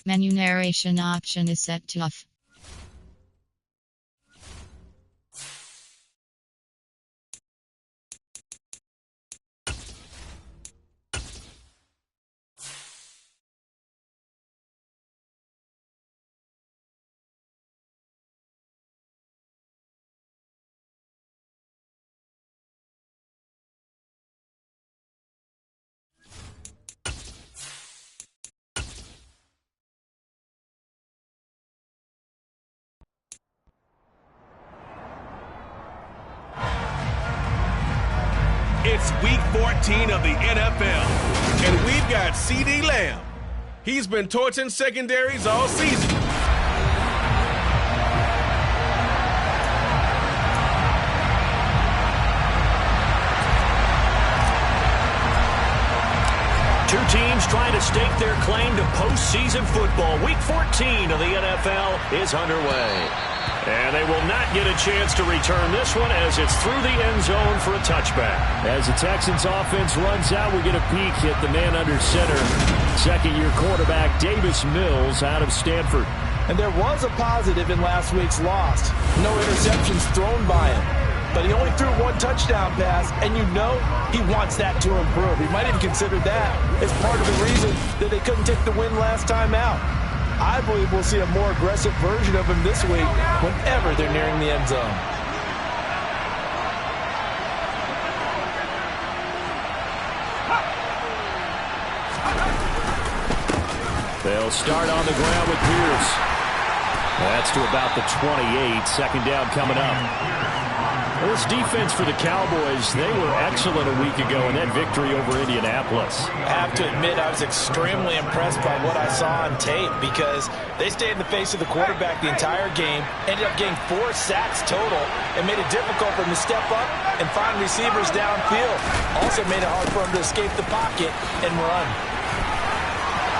Menu narration option is set to off. It's week 14 of the NFL, and we've got CeeDee Lamb. He's been torching secondaries all season. Two teams trying to stake their claim to postseason football. Week 14 of the NFL is underway. And they will not get a chance to return this one as it's through the end zone for a touchback. As the Texans offense runs out, we get a peek at the man under center. Second-year quarterback Davis Mills out of Stanford. And there was a positive in last week's loss. No interceptions thrown by him. But he only threw one touchdown pass, and you know he wants that to improve. He might even consider that as part of the reason that they couldn't take the win last time out. I believe we'll see a more aggressive version of him this week whenever they're nearing the end zone. They'll start on the ground with Pierce. That's to about the 28. Second down coming up. Well, this defense for the Cowboys, they were excellent a week ago in that victory over Indianapolis. I have to admit, I was extremely impressed by what I saw on tape because they stayed in the face of the quarterback the entire game, ended up getting 4 sacks total, and made it difficult for him to step up and find receivers downfield. Also made it hard for him to escape the pocket and run.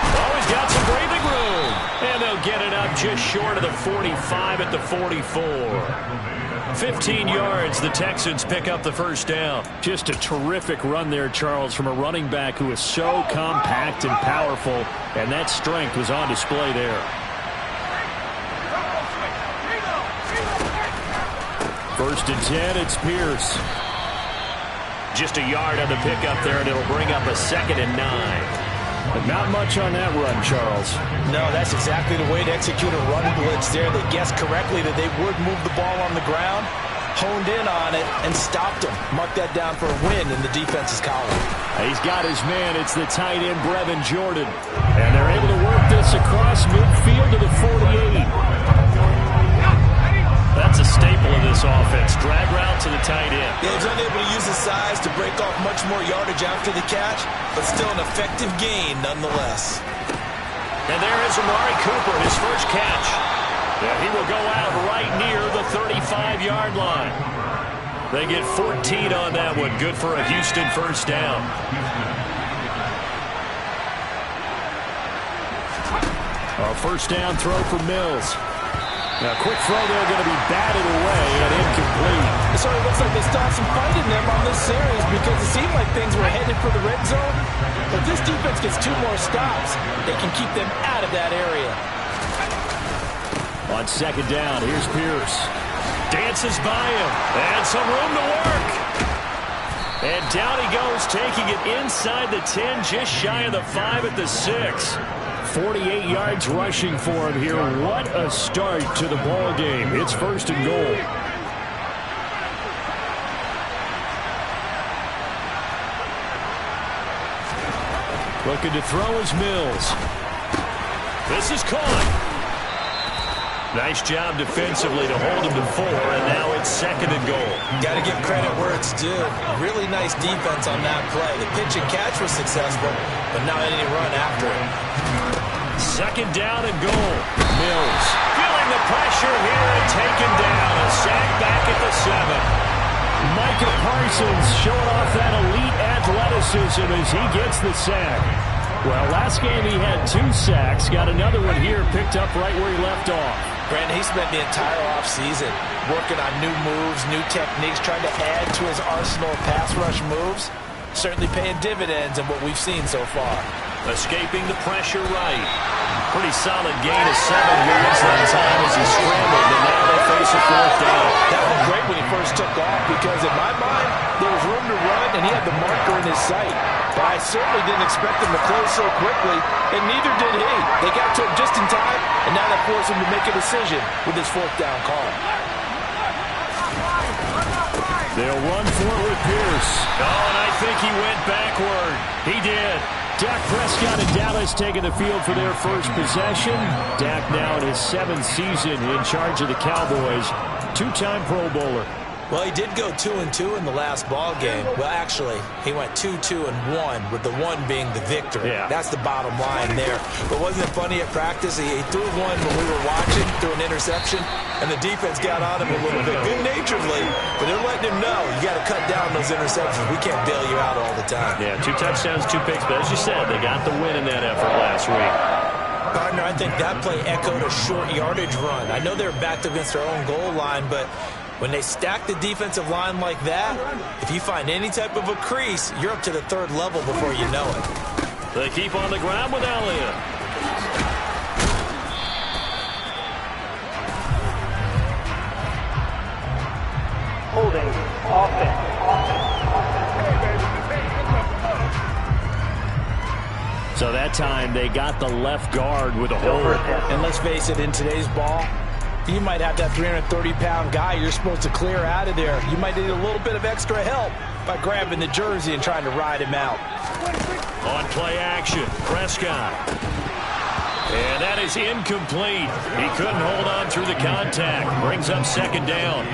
Oh, he's got some breathing room. And they'll get it up just short of the 45 at the 44. 15 yards, the Texans pick up the first down. Just a terrific run there, Charles, from a running back who is so compact and powerful, and that strength was on display there. First and 10, it's Pierce. Just a yard on the pickup there, and it'll bring up a 2nd and 9. But not much on that run, Charles. No, that's exactly the way to execute a run blitz there. They guessed correctly that they would move the ball on the ground, honed in on it, and stopped him. Mark that down for a win in the defense's column. He's got his man. It's the tight end, Brevin Jordan. And they're able to work this across midfield to the 48. That's a staple of this offense. Drag route to the tight end. Yeah, he's unable to use his size to break off much more yardage after the catch, but still an effective gain nonetheless. And there is Amari Cooper, his first catch. Yeah, he will go out right near the 35-yard line. They get 14 on that one. Good for a Houston first down. A first down throw for Mills. Now, quick throw there, going to be batted away and incomplete. So it looks like they stopped some fight in them on this series because it seemed like things were headed for the red zone. But this defense gets 2 more stops, they can keep them out of that area. On second down, here's Pierce. Dances by him, and some room to work. And down he goes, taking it inside the 10, just shy of the 5 at the 6. 48 yards rushing for him here. What a start to the ball game. It's first and goal. Looking to throw is Mills. This is caught. Nice job defensively to hold him to 4, and now it's 2nd and goal. Got to give credit where it's due. Really nice defense on that play. The pitch and catch was successful, but now any run after it. 2nd down and goal. Mills feeling the pressure here and taken down. A sack back at the 7. Micah Parsons showing off that elite athleticism as he gets the sack. Well, last game he had 2 sacks. Got another one here picked up right where he left off. Brandon, he spent the entire offseason working on new moves, new techniques, trying to add to his arsenal of pass rush moves. Certainly paying dividends in what we've seen so far. Escaping the pressure right. Pretty solid gain of 7 yards that time as he scrambled, and now they face a 4th down. That looked great when he first took off because in my mind, there was room to run and he had the marker in his sight. But I certainly didn't expect him to close so quickly, and neither did he. They got to him just in time, and now that forced him to make a decision with his 4th down call. They'll run for it with Pierce. Oh, and I think he went backward. He did. Dak Prescott and Dallas taking the field for their first possession. Dak now in his 7th season in charge of the Cowboys. 2-time Pro Bowler. Well, he did go 2-2 in the last ball game. Well, actually, he went 2-2-1, with the 1 being the victory. Yeah. That's the bottom line there. But wasn't it funny at practice? He threw one when we were watching, threw an interception, and the defense got on him a little bit, good-naturedly. But they're letting him know, you got to cut down those interceptions. We can't bail you out all the time. Yeah, 2 touchdowns, 2 picks. But as you said, they got the win in that effort last week. Partner, I think that play echoed a short yardage run. I know they were backed against their own goal line, but when they stack the defensive line like that, if you find any type of a crease, you're up to the 3rd level before you know it. They keep on the ground with Elliott. Holding offense. So that time they got the left guard with a hold. And let's face it, in today's ball, you might have that 330-pound guy you're supposed to clear out of there. You might need a little bit of extra help by grabbing the jersey and trying to ride him out. On play action, Prescott. And that is incomplete. He couldn't hold on through the contact. Brings up 2nd down.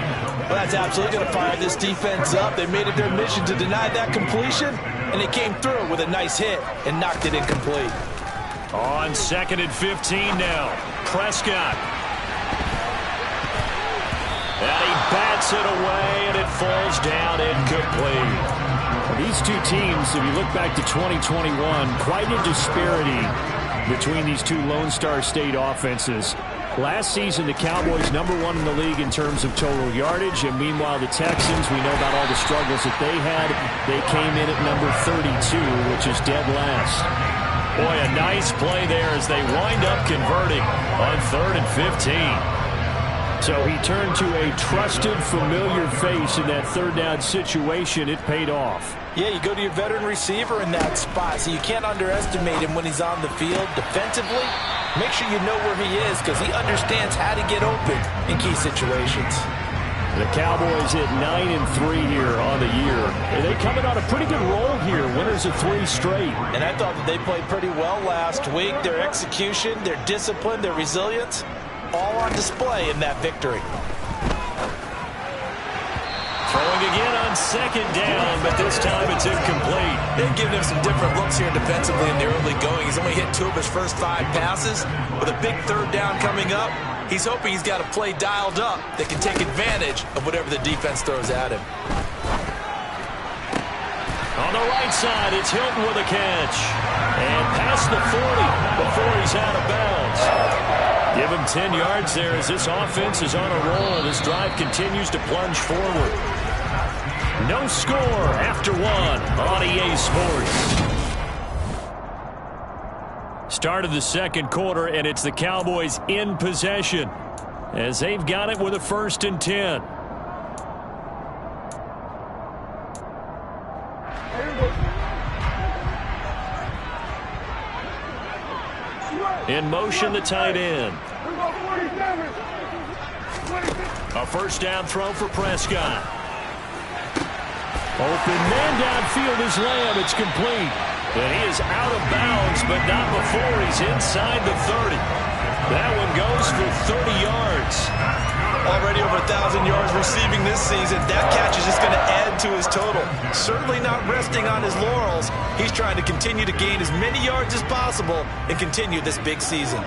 Well, that's absolutely going to fire this defense up. They made it their mission to deny that completion, and they came through with a nice hit and knocked it incomplete. On 2nd and 15 now. Prescott. And he bats it away, and it falls down incomplete. These two teams, if you look back to 2021, quite a disparity between these two Lone Star State offenses. Last season, the Cowboys #1 in the league in terms of total yardage, and meanwhile, the Texans, we know about all the struggles that they had. They came in at number 32, which is dead last. Boy, a nice play there as they wind up converting on 3rd and 15. So he turned to a trusted, familiar face in that 3rd down situation. It paid off. Yeah, you go to your veteran receiver in that spot, so you can't underestimate him when he's on the field defensively. Make sure you know where he is because he understands how to get open in key situations. The Cowboys at 9-3 here on the year. And they coming on a pretty good roll here. Winners of 3 straight. And I thought that they played pretty well last week. Their execution, their discipline, their resilience, all on display in that victory. Throwing again on 2nd down, but this time it's incomplete. They've given him some different looks here defensively in the early going. He's only hit 2 of his first 5 passes. With a big 3rd down coming up, he's hoping he's got a play dialed up that can take advantage of whatever the defense throws at him. On the right side, it's Hilton with a catch. And past the 40 before he's out of bounds. Give him 10 yards there as this offense is on a roll. This drive continues to plunge forward. No score after 1 on EA Sports. Start of the 2nd quarter, and it's the Cowboys in possession as they've got it with a 1st and 10. In motion, the tight end. A 1st down throw for Prescott. Open man downfield is Lamb. It's complete. And he is out of bounds, but not before he's inside the 30. That one goes for 30 yards. Already over 1,000 yards receiving this season. That catch is just going to add to his total. Certainly not resting on his laurels. He's trying to continue to gain as many yards as possible and continue this big season.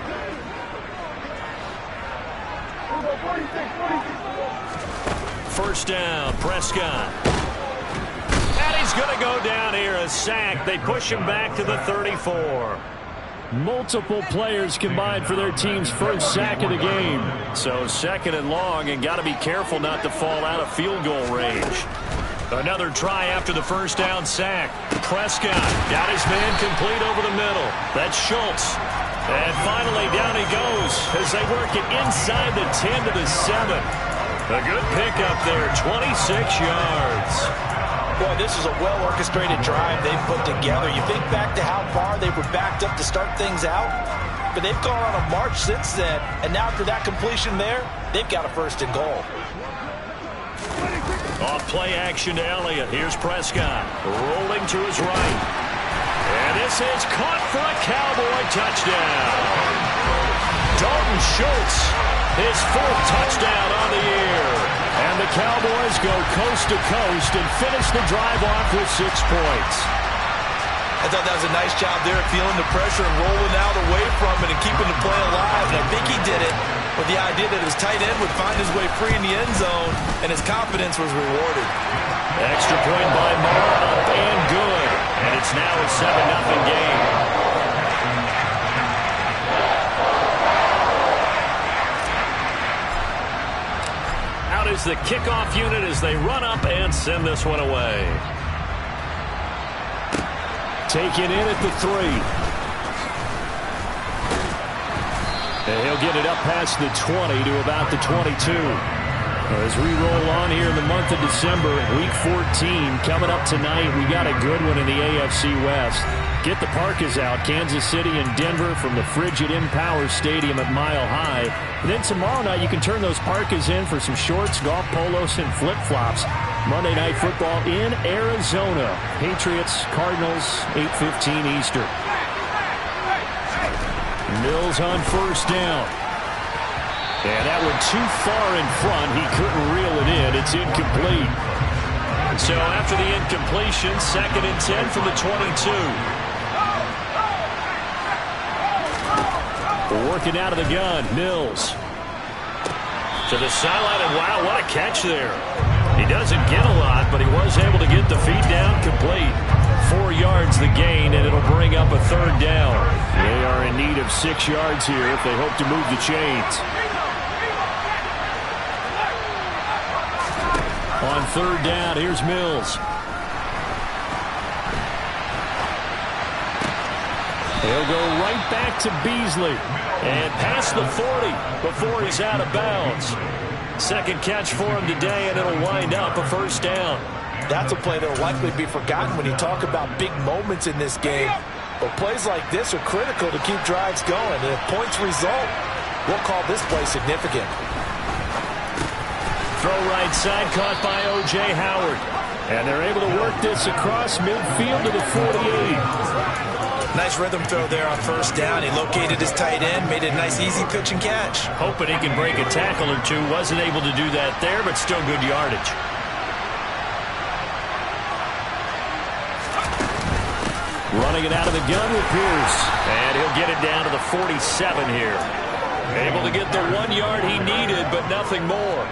First down, Prescott. And he's going to go down here, a sack. They push him back to the 34. Multiple players combined for their team's first sack of the game. So 2nd and long, and got to be careful not to fall out of field goal range. Another try after the 1st down sack. Prescott got his man complete over the middle. That's Schultz. And finally, down he goes as they work it inside the 10 to the 7. A good pickup there, 26 yards. Boy, this is a well-orchestrated drive they've put together. You think back to how far they were backed up to start things out, but they've gone on a march since then, and now after that completion there, they've got a first and goal. Off play action to Elliott. Here's Prescott rolling to his right. And this is caught for a Cowboy touchdown. Dalton Schultz, his fourth touchdown on the year. And the Cowboys go coast to coast and finish the drive off with 6 points. I thought that was a nice job there, feeling the pressure and rolling out away from it and keeping the play alive. And I think he did it with the idea that his tight end would find his way free in the end zone, and his confidence was rewarded. Extra point by Moore, up and good. And it's now a 7-0 game. Out is the kickoff unit as they run up and send this one away. Taken in at the 3. And he'll get it up past the 20 to about the 22. As we roll on here in the month of December, Week 14 coming up tonight. We got a good one in the AFC West. Get the Parkas out, Kansas City and Denver from the frigid Empower Stadium at Mile High. And then tomorrow night you can turn those Parkas in for some shorts, golf polos, and flip-flops. Monday Night Football in Arizona. Patriots, Cardinals, 8:15 Eastern. Mills on first down. And that one too far in front. He couldn't reel it in. It's incomplete. So after the incompletion, 2nd and 10 from the 22. Working out of the gun, Mills. To the sideline, and wow, what a catch there. He doesn't get a lot, but he was able to get the feed down complete. 4 yards the gain, and it'll bring up a 3rd down. They are in need of 6 yards here if they hope to move the chains. On 3rd down, here's Mills. He'll go right back to Beasley. And past the 40 before he's out of bounds. 2nd catch for him today, and it'll wind up a 1st down. That's a play that will likely be forgotten when you talk about big moments in this game. But plays like this are critical to keep drives going. And if points result, we'll call this play significant. Throw right side, caught by O.J. Howard. And they're able to work this across midfield to the 48. Nice rhythm throw there on 1st down. He located his tight end, made a nice easy pitch and catch. Hoping he can break a tackle or two. Wasn't able to do that there, but still good yardage. Running it out of the gun with Pierce. And he'll get it down to the 47 here. Able to get the 1 yard he needed, but nothing more.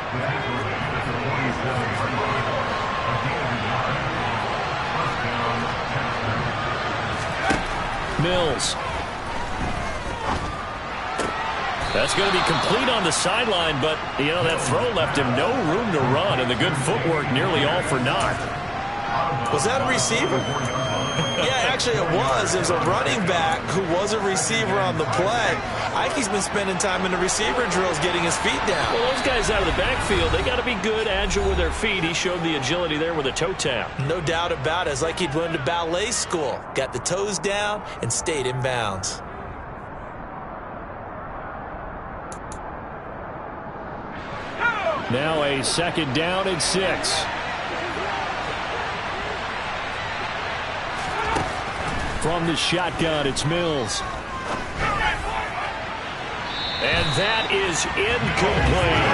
Mills. That's going to be complete on the sideline, but, you know, that throw left him no room to run, and the good footwork nearly all for naught. Was that a receiver? Yeah, actually it was. It was a running back who was a receiver on the play. Ike's been spending time in the receiver drills getting his feet down. Well, those guys out of the backfield, they got to be good, agile with their feet. He showed the agility there with a toe tap. No doubt about it. It's like he'd went to ballet school. Got the toes down and stayed in bounds. Now a 2nd down and 6. From the shotgun, it's Mills. And that is incomplete.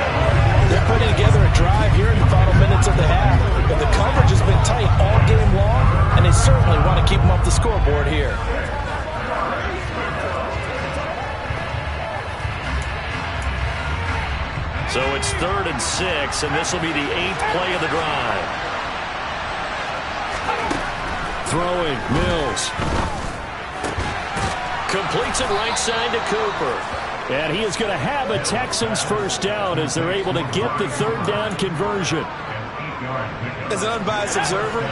They're putting together a drive here in the final minutes of the half. But the coverage has been tight all game long, and they certainly want to keep them off the scoreboard here. So it's 3rd and 6, and this will be the 8th play of the drive. Throwing, Mills. Completes it right side to Cooper. And he is going to have a Texans 1st down as they're able to get the 3rd down conversion. As an unbiased observer,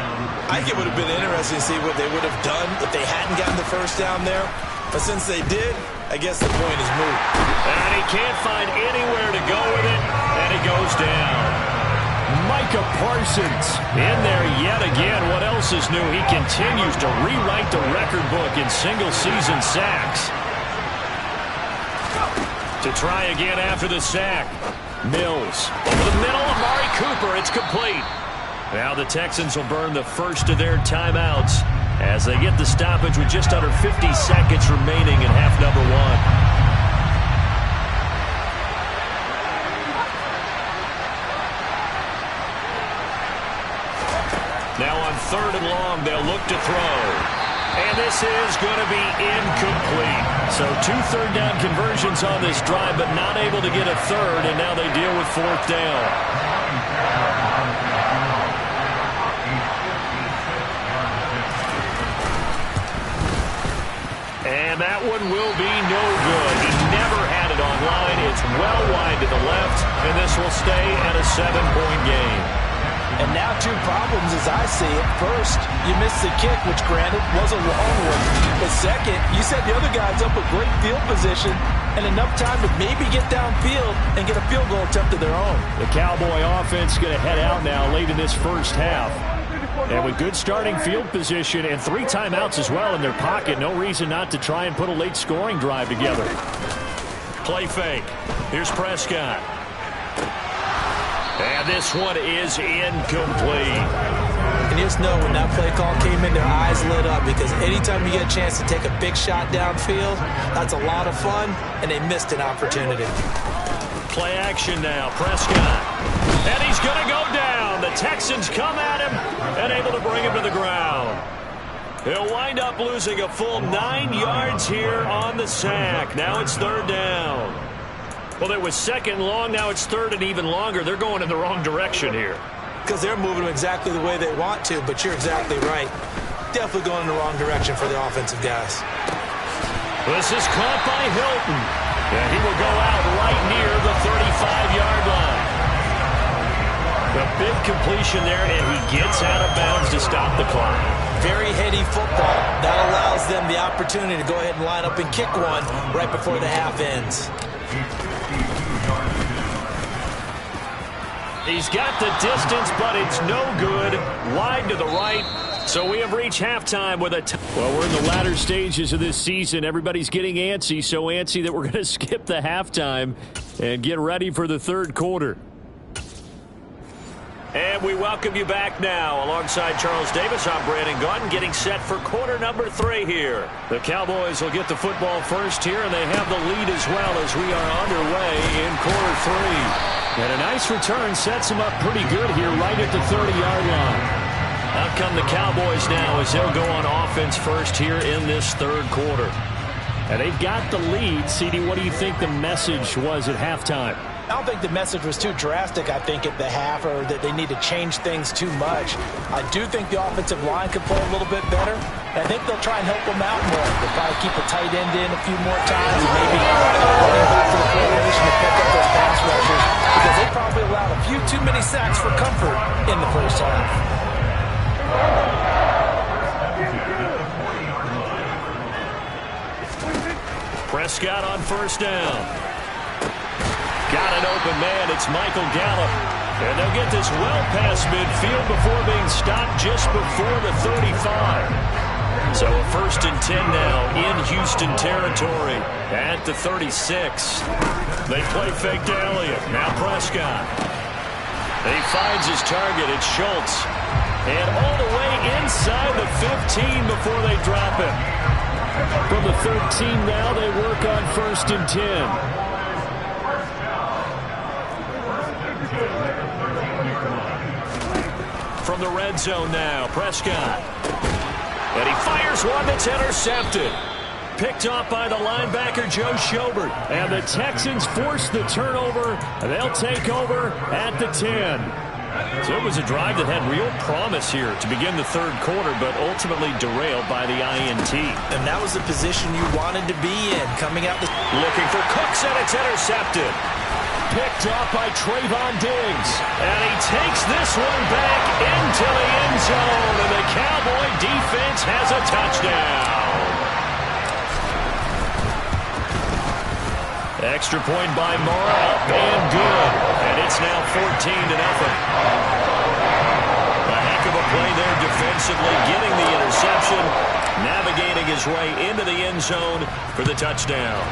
I think it would have been interesting to see what they would have done if they hadn't gotten the 1st down there. But since they did, I guess the point is moot. And he can't find anywhere to go with it, and it goes down. Micah Parsons in there yet again. What else is new? He continues to rewrite the record book in single-season sacks. To try again after the sack. Mills over the middle. Amari Cooper. It's complete. Now the Texans will burn the first of their timeouts as they get the stoppage with just under 50 seconds remaining in half number one. Now on 3rd and long, they'll look to throw. And this is going to be incomplete. So 2 third-down conversions on this drive, but not able to get a third, and now they deal with 4th down. And that one will be no good. He never had it on line. It's well wide to the left, and this will stay at a 7-point game. And now 2 problems as I see it. First, you missed the kick, which granted was a long one. But second, you set the other guys up with great field position and enough time to maybe get downfield and get a field goal attempt of their own. The Cowboy offense going to head out now late in this first half. And with good starting field position and 3 timeouts as well in their pocket, no reason not to try and put a late scoring drive together. Play fake. Here's Prescott. And this one is incomplete. And you just know when that play call came in, their eyes lit up, because anytime you get a chance to take a big shot downfield, that's a lot of fun, and they missed an opportunity. Play action now. Prescott. And he's going to go down. The Texans come at him and able to bring him to the ground. He'll wind up losing a full 9 yards here on the sack. Now it's 3rd down. Well, it was 2nd long. Now it's 3rd and even longer. They're going in the wrong direction here. Because they're moving them exactly the way they want to, but you're exactly right. Definitely going in the wrong direction for the offensive guys. This is caught by Hilton. And he will go out right near the 35-yard line. A big completion there, and he gets out of bounds to stop the clock. Very heady football. That allows them the opportunity to go ahead and line up and kick one right before the half ends. He's got the distance, but it's no good. Wide to the right. So we have reached halftime with a... Well, we're in the latter stages of this season. Everybody's getting antsy, so antsy that we're going to skip the halftime and get ready for the 3rd quarter. And we welcome you back now. Alongside Charles Davis, I'm Brandon Gaudin, getting set for quarter number 3 here. The Cowboys will get the football first here, and they have the lead as well as we are underway in quarter 3. And a nice return sets them up pretty good here right at the 30-yard line. Out come the Cowboys now as they'll go on offense first here in this 3rd quarter. And they've got the lead. CD, what do you think the message was at halftime? I don't think the message was too drastic, I think, at the half, or that they need to change things too much. I do think the offensive line could play a little bit better. I think they'll try and help them out more. They'll probably keep a tight end in a few more times, and maybe running back to the formation to pick up those pass rushers, because they probably allowed a few too many sacks for comfort in the first half. Prescott on 1st down. Got an open man. It's Michael Gallup. And they'll get this well past midfield before being stopped just before the 35. So a 1st and 10 now in Houston territory at the 36. They play fake to Elliott. Now Prescott. He finds his target. It's Schultz. And all the way inside the 15 before they drop him. From the 13 now, they work on 1st and 10. From the red zone now, Prescott. And he fires one that's intercepted. Picked off by the linebacker, Joe Schobert. And the Texans force the turnover. They'll take over at the 10. So it was a drive that had real promise here to begin the 3rd quarter, but ultimately derailed by the INT. And that was the position you wanted to be in, coming out. Looking for Cooks, and it's intercepted. Picked off by Trayvon Diggs. And he takes this one back into the end zone, and the Cowboy defense has a touchdown. Extra point by Mara, up and good. And it's now 14-0. A heck of a play there defensively, getting the interception, navigating his way into the end zone for the touchdown.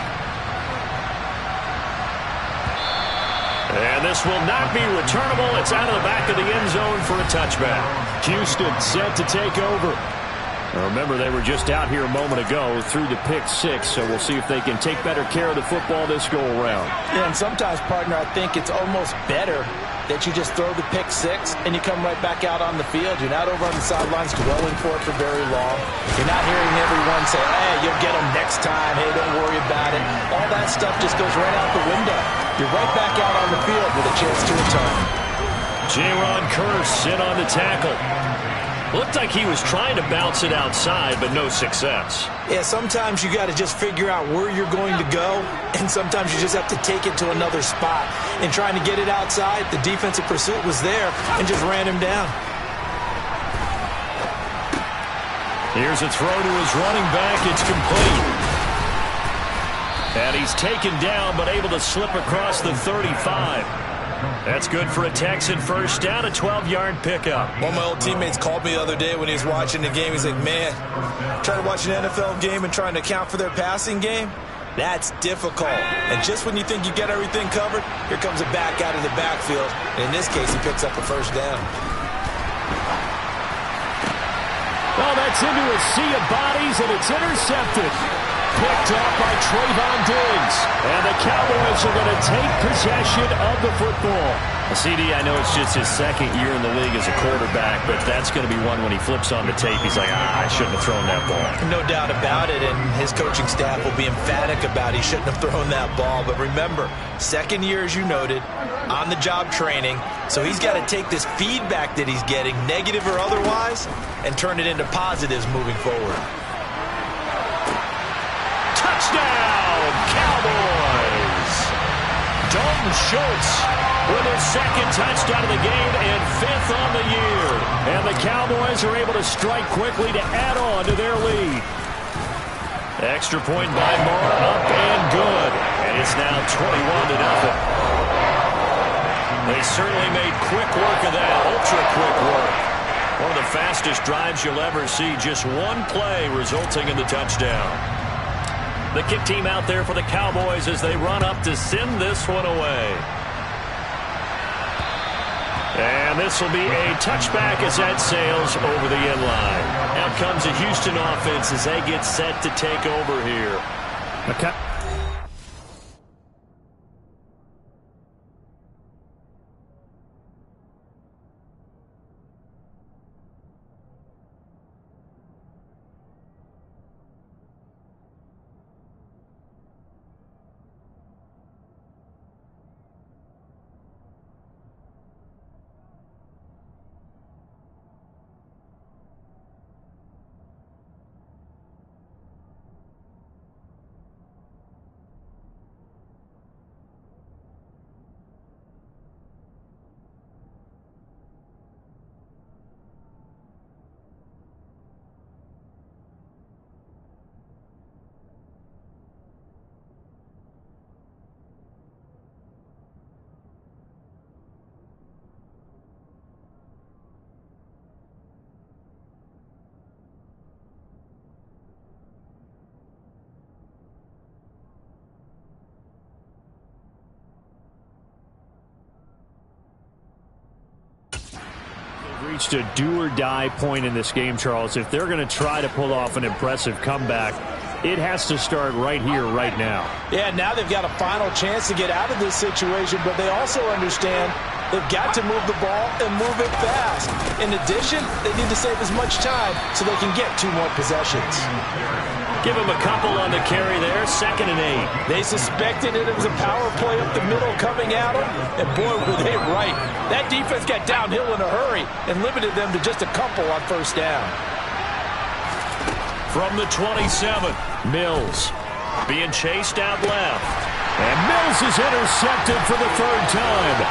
And this will not be returnable. It's out of the back of the end zone for a touchback. Houston set to take over. Now remember, they were just out here a moment ago through the pick six, so we'll see if they can take better care of the football this go-around. Yeah, and sometimes, partner, I think it's almost better that you just throw the pick six and you come right back out on the field. You're not over on the sidelines dwelling for it for very long. You're not hearing everyone say, hey, you'll get them next time. Hey, don't worry about it. All that stuff just goes right out the window. You're right back out on the field with a chance to return. Jaron Kearse in on the tackle. Looked like he was trying to bounce it outside, but no success. Yeah, sometimes you got to just figure out where you're going to go, and sometimes you just have to take it to another spot. And trying to get it outside, the defensive pursuit was there and just ran him down. Here's a throw to his running back. It's complete. And he's taken down, but able to slip across the 35. That's good for a Texan first down, a 12-yard pickup. One of my old teammates called me the other day when he was watching the game. He's like, man, trying to watch an NFL game and trying to account for their passing game, that's difficult. And just when you think you get everything covered, here comes a back out of the backfield. And in this case, he picks up a first down. Well, that's into a sea of bodies, and it's intercepted. Picked up by Trayvon Diggs. And the Cowboys are going to take possession of the football. CD, I know it's just his second year in the league as a quarterback, but that's going to be one when he flips on the tape. He's like, I shouldn't have thrown that ball. No doubt about it, and his coaching staff will be emphatic about he shouldn't have thrown that ball. But remember, second year, as you noted, on-the-job training, so he's got to take this feedback that he's getting, negative or otherwise, and turn it into positives moving forward. Touchdown, Cowboys! Dalton Schultz with his second touchdown of the game and fifth on the year. And the Cowboys are able to strike quickly to add on to their lead. Extra point by Moore, up and good. And it's now 21-0. They certainly made quick work of that, ultra-quick work. One of the fastest drives you'll ever see, just one play resulting in the touchdown. The kick team out there for the Cowboys as they run up to send this one away. And this will be a touchback as that sails over the end line. Out comes the Houston offense as they get set to take over here. Okay. Reached a do-or-die point in this game, Charles. If they're going to try to pull off an impressive comeback, it has to start right here, right now. Yeah, now they've got a final chance to get out of this situation, but they also understand they've got to move the ball and move it fast. In addition, they need to save as much time so they can get 2 more possessions. Give him a couple on the carry there, 2nd and 8. They suspected it was a power play up the middle coming at them, and boy, were they right. That defense got downhill in a hurry and limited them to just a couple on first down. From the 27, Mills being chased out left. And Mills is intercepted for the 3rd time.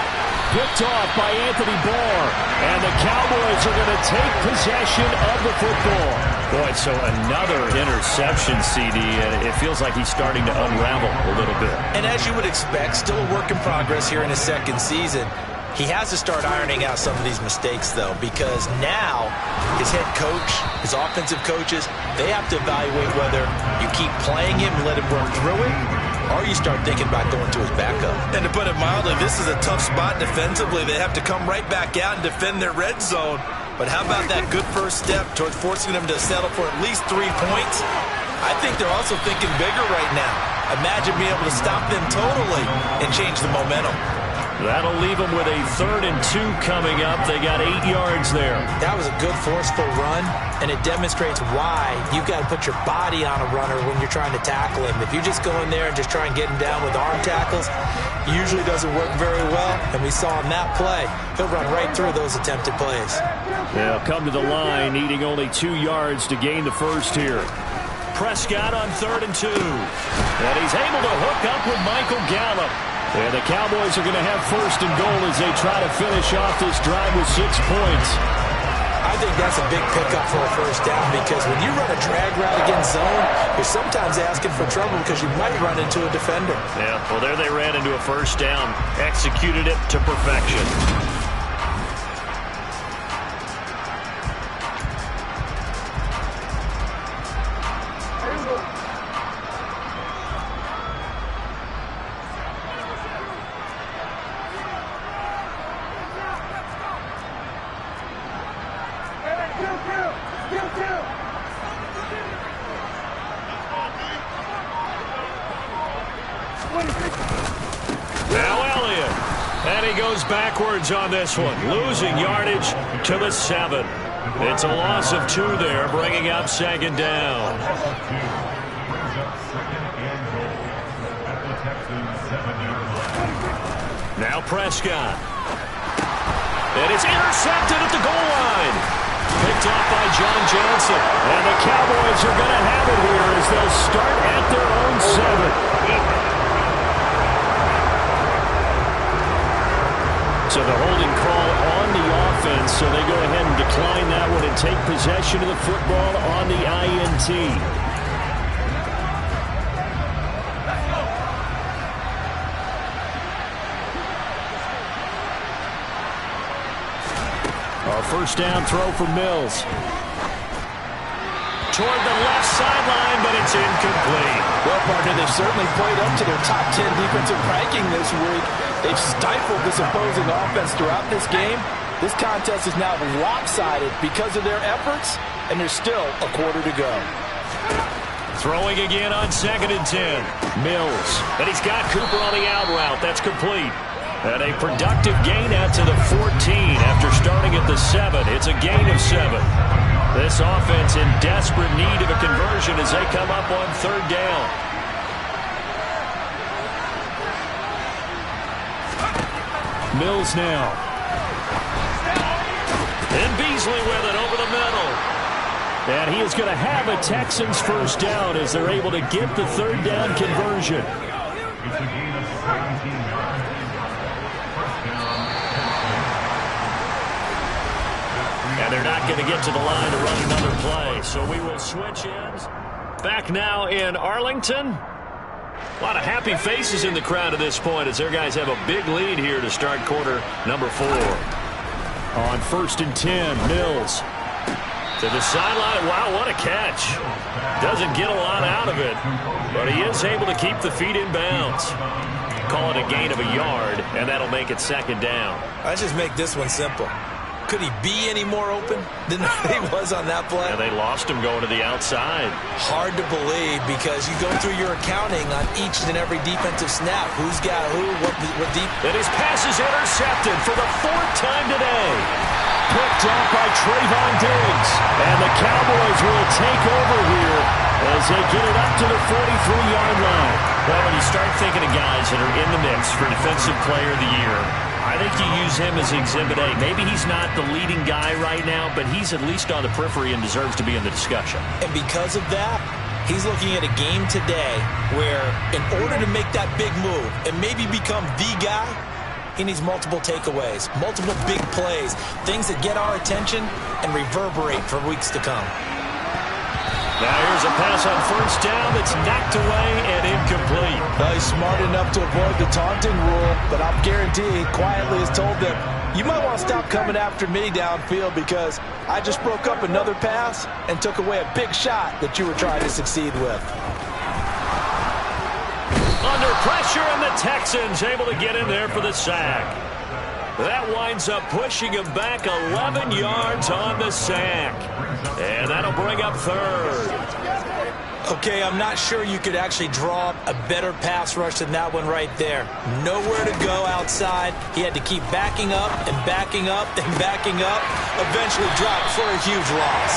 picked off by Anthony Barr. And the Cowboys are going to take possession of the football. Boy, so another interception, CD, and it feels like he's starting to unravel a little bit. And as you would expect, still a work in progress here in his second season. He has to start ironing out some of these mistakes, though, because now his head coach, his offensive coaches, they have to evaluate whether you keep playing him and let him work through it, or you start thinking about going to his backup. And to put it mildly, this is a tough spot defensively. They have to come right back out and defend their red zone. But how about that good first step towards forcing them to settle for at least 3 points? I think they're also thinking bigger right now. Imagine being able to stop them totally and change the momentum. That'll leave them with a 3rd and 2 coming up. They got 8 yards there. That was a good forceful run, and it demonstrates why you've got to put your body on a runner when you're trying to tackle him. If you just go in there and just try and get him down with arm tackles, it usually doesn't work very well, and we saw in that play, he'll run right through those attempted plays. They'll come to the line, needing only 2 yards to gain the first here. Prescott on 3rd and 2. And he's able to hook up with Michael Gallup. And the Cowboys are going to have 1st and goal as they try to finish off this drive with 6 points. I think that's a big pickup for a first down, because when you run a drag route against zone, you're sometimes asking for trouble because you might run into a defender. Yeah, well, there they ran into a first down, executed it to perfection. Backwards on this one, losing yardage to the 7. It's a loss of 2 there, bringing up 2nd down. Now Prescott. And it's intercepted at the goal line. Picked off by John Johnson. And the Cowboys are going to have it here as they'll start at their own 7. So the holding call on the offense, so they go ahead and decline that one and take possession of the football on the INT. Our first down throw for Mills. Toward the left sideline, but it's incomplete. Well, partner, they've certainly played up to their top 10 defensive ranking this week. They've stifled this opposing offense throughout this game. This contest is now lopsided because of their efforts, and there's still a quarter to go. Throwing again on 2nd and 10. Mills. And he's got Cooper on the out route. That's complete. And a productive gain out to the 14 after starting at the 7. It's a gain of 7. This offense in desperate need of a conversion as they come up on 3rd down. Mills now. And Beasley with it over the middle. And he is going to have a Texans first down as they're able to get the 3rd down conversion. And they're not going to get to the line to run another play. So we will switch ends. Back now in Arlington. A lot of happy faces in the crowd at this point as their guys have a big lead here to start quarter number 4. On 1st and 10, Mills. To the sideline. Wow, what a catch. Doesn't get a lot out of it, but he is able to keep the feet in bounds. Call it a gain of a yard, and that'll make it 2nd down. Let's just make this one simple. Could he be any more open than he was on that play? Yeah, they lost him going to the outside. Hard to believe because you go through your accounting on each and every defensive snap. Who's got who, what deep. And his pass is intercepted for the 4th time today. Picked off by Trayvon Diggs. And the Cowboys will take over here as they get it up to the 43-yard line. Well, when you start thinking of guys that are in the mix for Defensive Player of the Year, I think you use him as Exhibit A. Maybe he's not the leading guy right now, but he's at least on the periphery and deserves to be in the discussion. And because of that, he's looking at a game today where in order to make that big move and maybe become the guy, he needs multiple takeaways, multiple big plays, things that get our attention and reverberate for weeks to come. Now here's a pass on first down that's knocked away and incomplete. Well, he's smart enough to avoid the taunting rule, but I'll guarantee he quietly has told them, you might want to stop coming after me downfield because I just broke up another pass and took away a big shot that you were trying to succeed with. Under pressure, and the Texans able to get in there for the sack. That winds up pushing him back 11 yards on the sack. And that'll bring up third. Okay, I'm not sure you could actually draw up a better pass rush than that one right there. Nowhere to go outside. He had to keep backing up and backing up and backing up. Eventually dropped for a huge loss.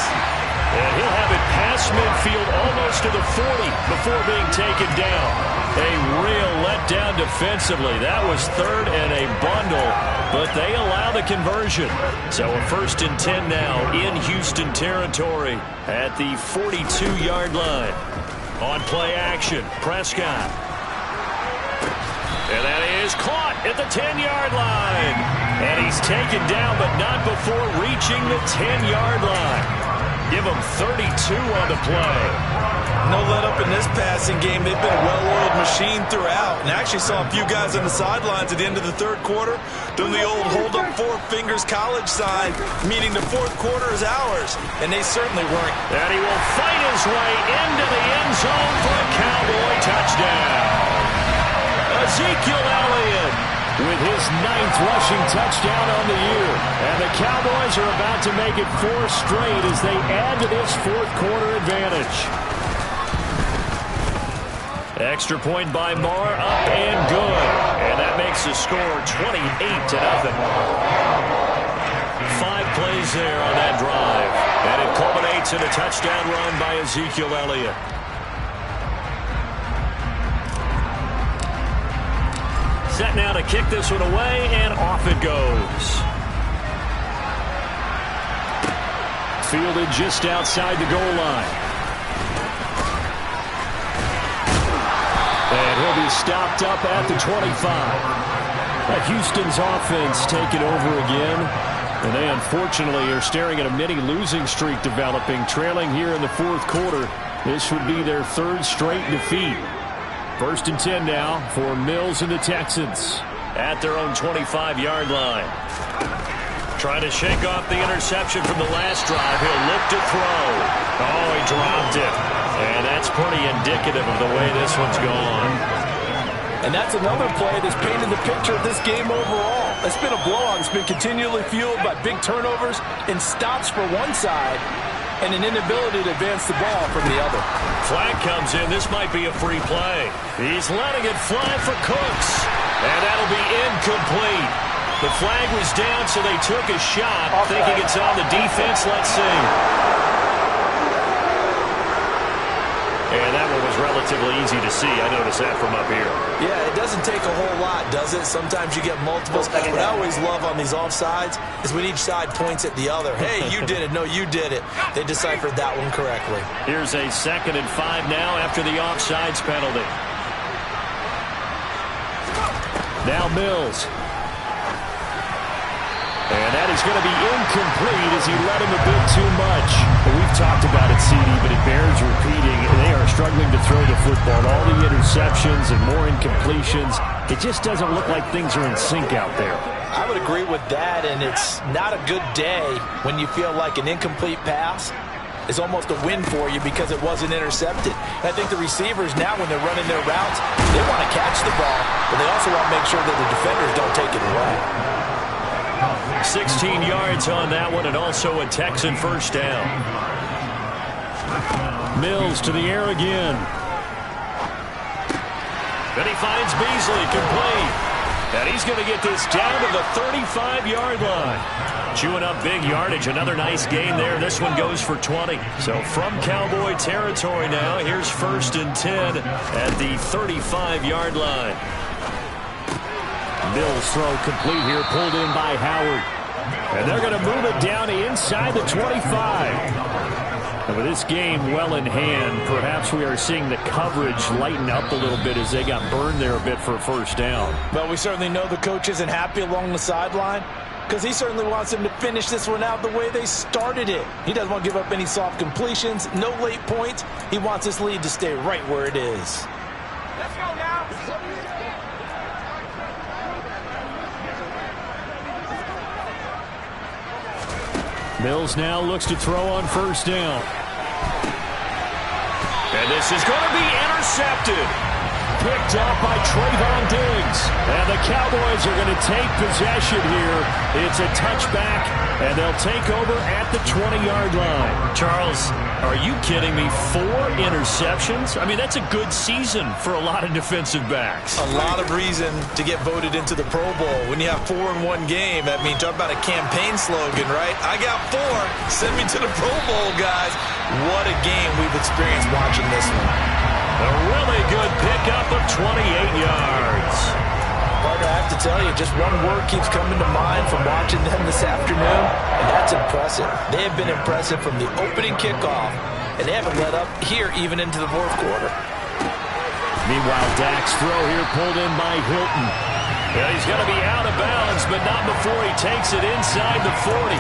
And he'll have it past midfield almost to the 40 before being taken down. A real letdown defensively. That was third and a bundle, but they allow the conversion. So a 1st and 10 now in Houston territory at the 42-yard line. On play action, Prescott. And that is caught at the 10-yard line. And he's taken down, but not before reaching the 10-yard line. Give him 32 on the play. No let up in this passing game. They've been a well-oiled machine throughout. And I actually saw a few guys on the sidelines at the end of the third quarter doing the old hold up 4 fingers college sign, meaning the fourth quarter is ours. And they certainly weren't. And he will fight his way into the end zone for a Cowboy touchdown. Ezekiel Elliott with his 9th rushing touchdown on the year. And the Cowboys are about to make it 4 straight as they add to this fourth quarter advantage. Extra point by Marr, up and good. And that makes the score 28-0. 5 plays there on that drive. And it culminates in a touchdown run by Ezekiel Elliott. Set now to kick this one away, and off it goes. Fielded just outside the goal line. And he'll be stopped up at the 25. Houston's offense taking over again. And they unfortunately are staring at a mini losing streak developing, trailing here in the fourth quarter. This would be their 3rd straight defeat. 1st and 10 now for Mills and the Texans at their own 25-yard line. Trying to shake off the interception from the last drive. He'll look to throw. Oh, he dropped it. And that's pretty indicative of the way this one's gone. And that's another play that's painted the picture of this game overall. It's been a blowout. It's been continually fueled by big turnovers and stops for one side and an inability to advance the ball from the other. Flag comes in. This might be a free play. He's letting it fly for Cooks. And that'll be incomplete. The flag was down, so they took a shot, thinking it's on the defense. Let's see. And that one was relatively easy to see. I noticed that from up here. Yeah, it doesn't take a whole lot, does it? Sometimes you get multiples. What I always love on these offsides is when each side points at the other. Hey, you did it. No, you did it. They deciphered that one correctly. Here's a 2nd and 5 now after the offsides penalty. Now Mills. And that is going to be incomplete as he let him a bit too much. Well, we've talked about it, CD, but it bears repeating. They are struggling to throw the football. All the interceptions and more incompletions. It just doesn't look like things are in sync out there. I would agree with that, and it's not a good day when you feel like an incomplete pass is almost a win for you because it wasn't intercepted. And I think the receivers now, when they're running their routes, they want to catch the ball, but they also want to make sure that the defenders don't take it away. 16 yards on that one, and also a Texan 1st down. Mills to the air again. Then he finds Beasley, complete. And he's going to get this down to the 35-yard line. Chewing up big yardage. Another nice gain there. This one goes for 20. So from Cowboy territory now, here's 1st and 10 at the 35-yard line. Mills throw complete here, pulled in by Howard. And they're going to move it down inside the 25. And with this game well in hand, perhaps we are seeing the coverage lighten up a little bit as they got burned there a bit for a first down. But we certainly know the coach isn't happy along the sideline because he certainly wants them to finish this one out the way they started it. He doesn't want to give up any soft completions, no late points. He wants this lead to stay right where it is. Let's go now. Mills now looks to throw on first down. And this is going to be intercepted. Picked up by Trayvon Diggs. And the Cowboys are going to take possession here. It's a touchback, and they'll take over at the 20-yard line. Charles, are you kidding me? 4 interceptions? I mean, that's a good season for a lot of defensive backs. A lot of reason to get voted into the Pro Bowl. When you have 4 in one game, I mean, talk about a campaign slogan, right? I got 4. Send me to the Pro Bowl, guys. What a game we've experienced watching this one. A really good pickup of 28 yards. Parker, I have to tell you, just one word keeps coming to mind from watching them this afternoon, and that's impressive. They have been impressive from the opening kickoff, and they haven't let up here even into the fourth quarter. Meanwhile, Dak's throw here pulled in by Hilton. Yeah, he's going to be out of bounds, but not before he takes it inside the 40.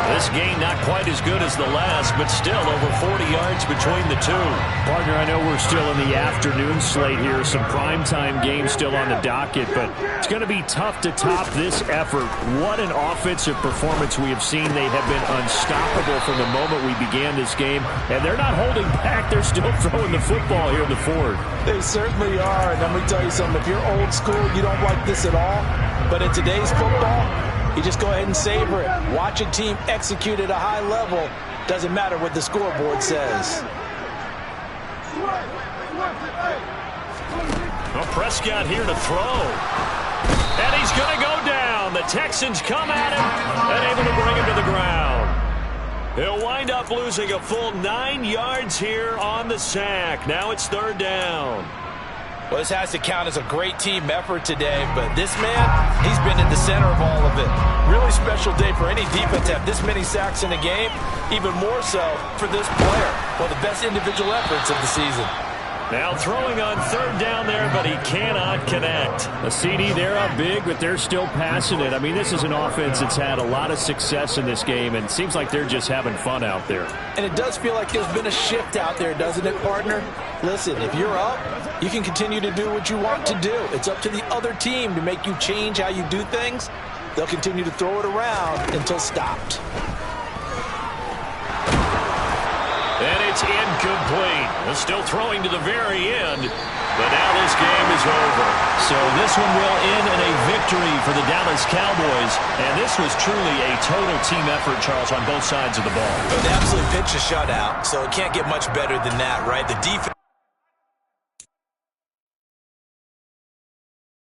This gain not quite as good as the last, but still over 40 yards between the two. Partner, I know we're still in the afternoon slate here. Some primetime games still on the docket, but it's going to be tough to top this effort. What an offensive performance we have seen. They have been unstoppable from the moment we began this game, and they're not holding back. They're still throwing the football here in the fourth. They certainly are, and let me tell you something. If you're old school, you don't like this at all, but in today's football, you just go ahead and savor it. Watch a team execute at a high level. Doesn't matter what the scoreboard says. Well, Prescott here to throw. And he's going to go down. The Texans come at him and able to bring him to the ground. He'll wind up losing a full 9 yards here on the sack. Now it's third down. Well, this has to count as a great team effort today, but this man, he's been in the center of all of it. Really special day for any defense to have this many sacks in a game, even more so for this player. One of the best individual efforts of the season. Now throwing on third down there, but he cannot connect. A CD, they're up big, but they're still passing it. I mean, this is an offense that's had a lot of success in this game, and it seems like they're just having fun out there. And it does feel like there's been a shift out there, doesn't it, partner? Listen, if you're up, you can continue to do what you want to do. It's up to the other team to make you change how you do things. They'll continue to throw it around until stopped. And it's incomplete. They're still throwing to the very end, but now this game is over. So this one will end in a victory for the Dallas Cowboys, and this was truly a total team effort, Charles, on both sides of the ball. They absolutely pitched a shutout, so it can't get much better than that, right? The defense